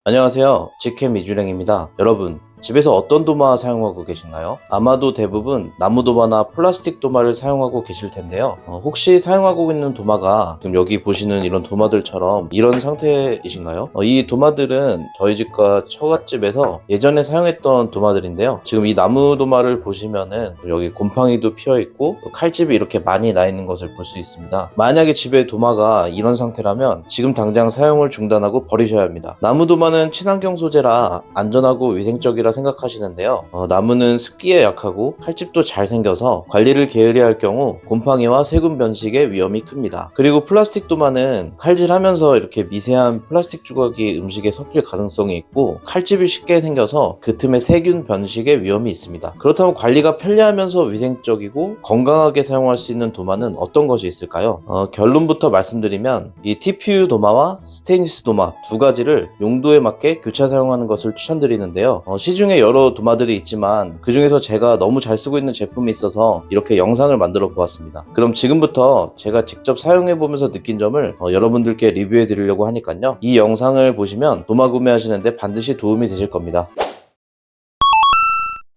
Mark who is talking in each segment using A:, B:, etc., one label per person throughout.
A: 안녕하세요. 직캠 이주랭입니다. 여러분, 집에서 어떤 도마 사용하고 계신가요? 아마도 대부분 나무 도마나 플라스틱 도마를 사용하고 계실 텐데요. 혹시 사용하고 있는 도마가 지금 여기 보시는 이런 도마들처럼 이런 상태이신가요? 이 도마들은 저희 집과 처갓집에서 예전에 사용했던 도마들인데요. 지금 이 나무 도마를 보시면은 여기 곰팡이도 피어있고 칼집이 이렇게 많이 나 있는 것을 볼 수 있습니다. 만약에 집에 도마가 이런 상태라면 지금 당장 사용을 중단하고 버리셔야 합니다. 나무 도마는 친환경 소재라 안전하고 위생적이라 생각하시는데요. 나무는 습기에 약하고 칼집도 잘 생겨서 관리를 게으리할 경우 곰팡이와 세균 변식의 위험이 큽니다. 그리고 플라스틱 도마는 칼질하면서 이렇게 미세한 플라스틱 조각이 음식에 섞일 가능성이 있고 칼집이 쉽게 생겨서 그 틈에 세균 변식의 위험이 있습니다. 그렇다면 관리가 편리하면서 위생적이고 건강하게 사용할 수 있는 도마는 어떤 것이 있을까요? 결론부터 말씀드리면 이 TPU 도마와 스테인리스 도마 두 가지를 용도에 맞게 교차 사용하는 것을 추천드리는데요. 시중에 여러 도마들이 있지만 그 중에서 제가 너무 잘 쓰고 있는 제품이 있어서 이렇게 영상을 만들어 보았습니다. 그럼 지금부터 제가 직접 사용해 보면서 느낀 점을 여러분들께 리뷰해 드리려고 하니까요. 이 영상을 보시면 도마 구매하시는데 반드시 도움이 되실 겁니다.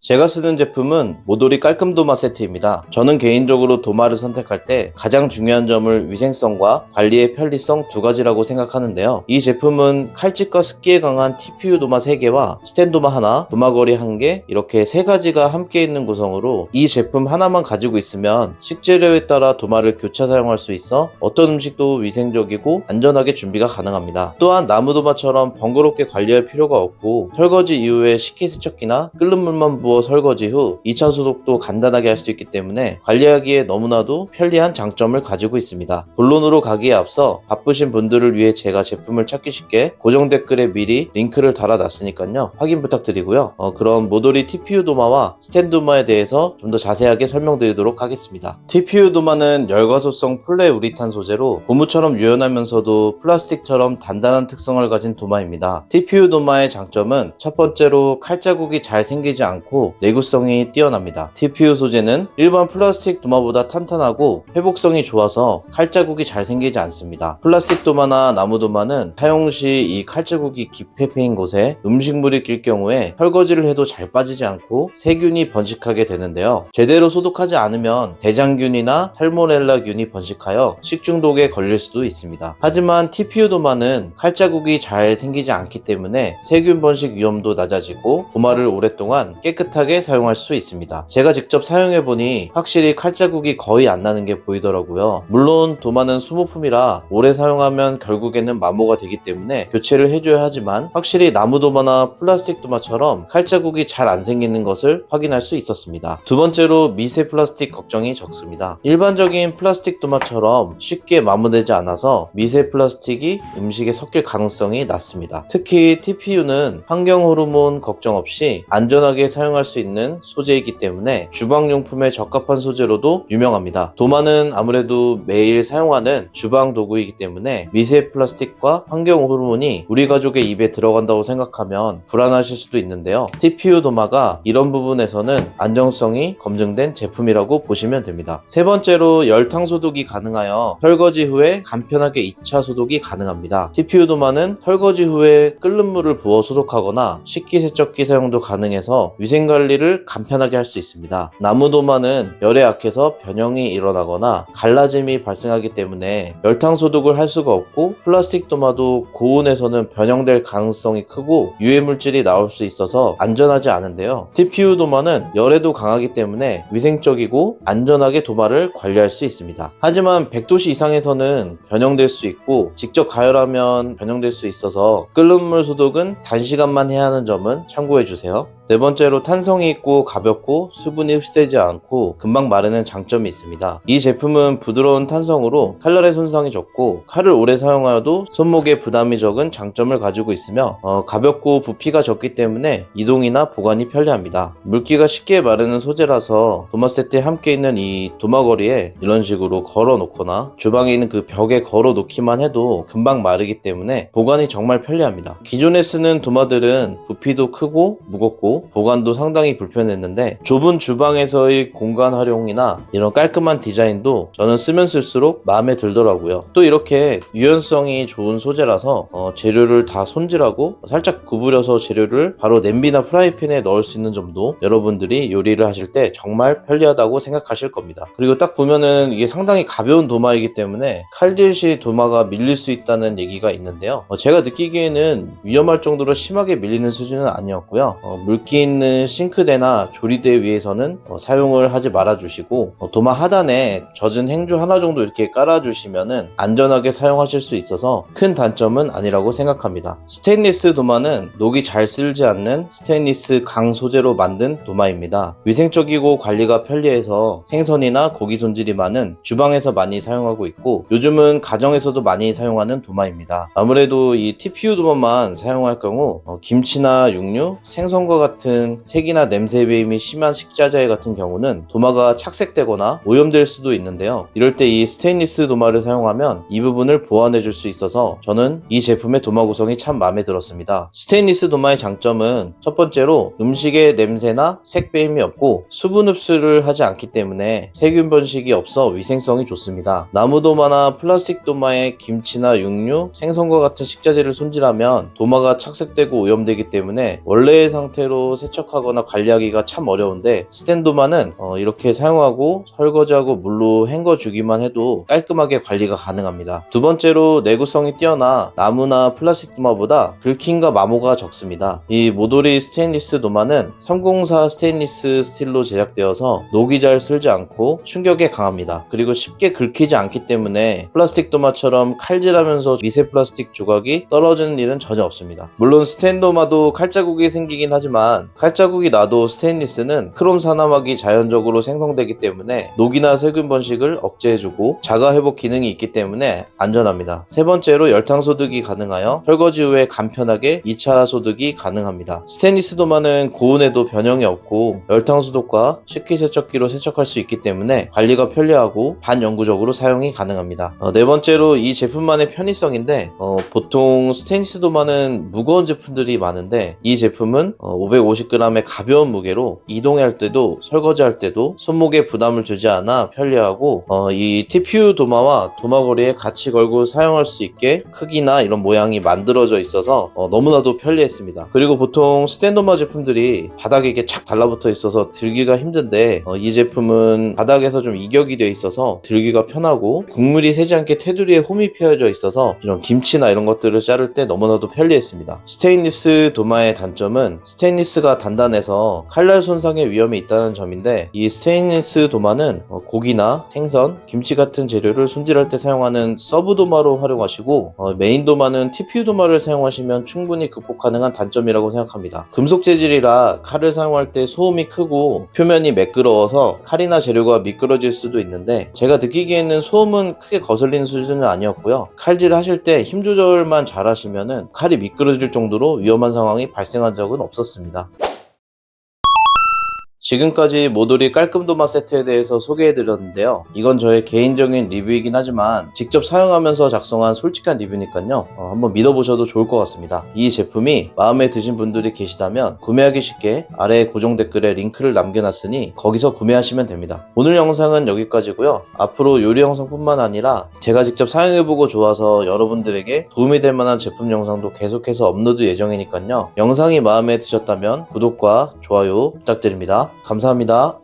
A: 제가 쓰는 제품은 모도리 깔끔 도마 세트입니다. 저는 개인적으로 도마를 선택할 때 가장 중요한 점을 위생성과 관리의 편리성 두 가지라고 생각하는데요. 이 제품은 칼집과 습기에 강한 TPU 도마 3개와 스텐 도마 하나, 도마걸이 1개 이렇게 3가지가 함께 있는 구성으로 이 제품 하나만 가지고 있으면 식재료에 따라 도마를 교차 사용할 수 있어 어떤 음식도 위생적이고 안전하게 준비가 가능합니다. 또한 나무 도마처럼 번거롭게 관리할 필요가 없고 설거지 이후에 식기세척기나 끓는 물만 부어 설거지 후 2차 소독도 간단하게 할 수 있기 때문에 관리하기에 너무나도 편리한 장점을 가지고 있습니다. 본론으로 가기에 앞서 바쁘신 분들을 위해 제가 제품을 찾기 쉽게 고정 댓글에 미리 링크를 달아놨으니까요. 확인 부탁드리고요. 그럼 모도리 TPU 도마와 스텐 도마에 대해서 좀 더 자세하게 설명드리도록 하겠습니다. TPU 도마는 열과소성 폴레우리탄 소재로 고무처럼 유연하면서도 플라스틱처럼 단단한 특성을 가진 도마입니다. TPU 도마의 장점은 첫 번째로 칼자국이 잘 생기지 않고 내구성이 뛰어납니다. TPU 소재는 일반 플라스틱 도마보다 탄탄하고 회복성이 좋아서 칼자국이 잘 생기지 않습니다. 플라스틱 도마나 나무 도마는 사용 시 이 칼자국이 깊이 패인 곳에 음식물이 낄 경우에 설거지를 해도 잘 빠지지 않고 세균이 번식하게 되는데요. 제대로 소독하지 않으면 대장균이나 살모넬라균이 번식하여 식중독에 걸릴 수도 있습니다. 하지만 TPU 도마는 칼자국이 잘 생기지 않기 때문에 세균 번식 위험도 낮아지고 도마를 오랫동안 깨끗하게 사용할 수 있습니다. 제가 직접 사용해보니 확실히 칼자국이 거의 안 나는 게 보이더라고요. 물론 도마는 소모품이라 오래 사용하면 결국에는 마모가 되기 때문에 교체를 해줘야 하지만 확실히 나무 도마나 플라스틱 도마처럼 칼자국이 잘 안 생기는 것을 확인할 수 있었습니다. 두 번째로 미세 플라스틱 걱정이 적습니다. 일반적인 플라스틱 도마처럼 쉽게 마모되지 않아서 미세 플라스틱이 음식에 섞일 가능성이 낮습니다. 특히 TPU는 환경 호르몬 걱정 없이 안전하게 사용할 수 있는 소재이기 때문에 주방용품에 적합한 소재로도 유명합니다. 도마는 아무래도 매일 사용하는 주방 도구이기 때문에 미세 플라스틱과 환경 호르몬이 우리 가족의 입에 들어간다고 생각하면 불안하실 수도 있는데요. TPU 도마가 이런 부분에서는 안정성이 검증된 제품이라고 보시면 됩니다. 세 번째로 열탕 소독이 가능하여 설거지 후에 간편하게 2차 소독이 가능합니다. TPU 도마는 설거지 후에 끓는 물을 부어 소독하거나 식기세척기 사용도 가능해서 위생관리를 간편하게 할 수 있습니다. 나무 도마는 열에 약해서 변형이 일어나거나 갈라짐이 발생하기 때문에 열탕 소독을 할 수가 없고 플라스틱 도마도 고온에서는 변형될 가능성이 크고 유해물질이 나올 수 있어서 안전하지 않은데요. TPU 도마는 열에도 강하기 때문에 위생적이고 안전하게 도마를 관리할 수 있습니다. 하지만 100도씨 이상에서는 변형될 수 있고 직접 가열하면 변형될 수 있어서 끓는 물 소독은 단시간만 해야 하는 점은 참고해주세요. 네 번째로 탄성이 있고 가볍고 수분이 흡수되지 않고 금방 마르는 장점이 있습니다. 이 제품은 부드러운 탄성으로 칼날의 손상이 적고 칼을 오래 사용하여도 손목에 부담이 적은 장점을 가지고 있으며 가볍고 부피가 적기 때문에 이동이나 보관이 편리합니다. 물기가 쉽게 마르는 소재라서 도마 세트에 함께 있는 이 도마걸이에 이런 식으로 걸어 놓거나 주방에 있는 그 벽에 걸어 놓기만 해도 금방 마르기 때문에 보관이 정말 편리합니다. 기존에 쓰는 도마들은 부피도 크고 무겁고 좁고 보관도 상당히 불편했는데 좁은 주방에서의 공간 활용이나 이런 깔끔한 디자인도 저는 쓰면 쓸수록 마음에 들더라고요. 또 이렇게 유연성이 좋은 소재라서 재료를 다 손질하고 살짝 구부려서 재료를 바로 냄비나 프라이팬에 넣을 수 있는 점도 여러분들이 요리를 하실 때 정말 편리하다고 생각하실 겁니다. 그리고 딱 보면은 이게 상당히 가벼운 도마이기 때문에 칼질 시 도마가 밀릴 수 있다는 얘기가 있는데요. 제가 느끼기에는 위험할 정도로 심하게 밀리는 수준은 아니었고요. 물기 있는 싱크대나 조리대 위에서는 사용을 하지 말아주시고 도마 하단에 젖은 행주 하나 정도 이렇게 깔아주시면은 안전하게 사용하실 수 있어서 큰 단점은 아니라고 생각합니다. 스테인리스 도마는 녹이 잘 슬지 않는 스테인리스 강 소재로 만든 도마입니다. 위생적이고 관리가 편리해서 생선이나 고기 손질이 많은 주방에서 많이 사용하고 있고 요즘은 가정에서도 많이 사용하는 도마입니다. 아무래도 이 TPU 도마만 사용할 경우 김치나 육류, 생선과 같은 색이나 냄새 배임이 심한 식자재 같은 경우는 도마가 착색되거나 오염될 수도 있는데요. 이럴 때 이 스테인리스 도마를 사용하면 이 부분을 보완해 줄 수 있어서 저는 이 제품의 도마 구성이 참 마음에 들었습니다. 스테인리스 도마의 장점은 첫 번째로 음식의 냄새나 색 배임이 없고 수분 흡수를 하지 않기 때문에 세균 번식이 없어 위생성이 좋습니다. 나무 도마나 플라스틱 도마에 김치나 육류, 생선과 같은 식자재를 손질하면 도마가 착색되고 오염되기 때문에 원래의 상태로 세척하거나 관리하기가 참 어려운데 스텐 도마는 이렇게 사용하고 설거지하고 물로 헹궈주기만 해도 깔끔하게 관리가 가능합니다. 두 번째로 내구성이 뛰어나 나무나 플라스틱 도마보다 긁힘과 마모가 적습니다. 이 모도리 스테인리스 도마는 304 스테인리스 스틸로 제작되어서 녹이 잘 슬지 않고 충격에 강합니다. 그리고 쉽게 긁히지 않기 때문에 플라스틱 도마처럼 칼질하면서 미세 플라스틱 조각이 떨어지는 일은 전혀 없습니다. 물론 스텐 도마도 칼자국이 생기긴 하지만 칼자국이 나도 스테인리스는 크롬 산화막이 자연적으로 생성되기 때문에 녹이나 세균 번식을 억제해주고 자가 회복 기능이 있기 때문에 안전합니다. 세 번째로 열탕 소득이 가능하여 설거지 후에 간편하게 2차 소득이 가능합니다. 스테인리스 도마는 고온에도 변형이 없고 열탕 소독과 식기세척기로 세척할 수 있기 때문에 관리가 편리하고 반영구적으로 사용이 가능합니다. 네 번째로 이 제품만의 편의성인데 보통 스테인리스 도마는 무거운 제품들이 많은데 이 제품은 550g의 가벼운 무게로 이동할 때도 설거지할 때도 손목에 부담을 주지 않아 편리하고 이 TPU 도마와 도마거리에 같이 걸고 사용할 수 있게 크기나 이런 모양이 만들어져 있어서 너무나도 편리했습니다. 그리고 보통 스텐 도마 제품들이 바닥에 이게 착 달라붙어 있어서 들기가 힘든데 이 제품은 바닥에서 좀 이격이 되어 있어서 들기가 편하고 국물이 새지 않게 테두리에 홈이 피어져 있어서 이런 김치나 이런 것들을 자를 때 너무나도 편리했습니다. 스테인리스 도마의 단점은 스테인리스가 단단해서 칼날 손상의 위험이 있다는 점인데 이 스테인리스 도마는 고기나 생선, 김치 같은 재료를 손질할 때 사용하는 서브 도마로 활용하시고 메인 도마는 TPU 도마를 사용하시면 충분히 극복 가능한 단점이라고 생각합니다. 금속 재질이라 칼을 사용할 때 소음이 크고 표면이 매끄러워서 칼이나 재료가 미끄러질 수도 있는데 제가 느끼기에는 소음은 크게 거슬리는 수준은 아니었고요. 칼질을 하실 때 힘 조절만 잘 하시면은 칼이 미끄러질 정도로 위험한 상황이 발생한 적은 없었습니다. 지금까지 모도리 깔끔도마 세트에 대해서 소개해드렸는데요. 이건 저의 개인적인 리뷰이긴 하지만 직접 사용하면서 작성한 솔직한 리뷰니까요. 한번 믿어보셔도 좋을 것 같습니다. 이 제품이 마음에 드신 분들이 계시다면 구매하기 쉽게 아래 고정 댓글에 링크를 남겨놨으니 거기서 구매하시면 됩니다. 오늘 영상은 여기까지고요. 앞으로 요리 영상뿐만 아니라 제가 직접 사용해보고 좋아서 여러분들에게 도움이 될 만한 제품 영상도 계속해서 업로드 예정이니까요. 영상이 마음에 드셨다면 구독과 좋아요 부탁드립니다. 감사합니다.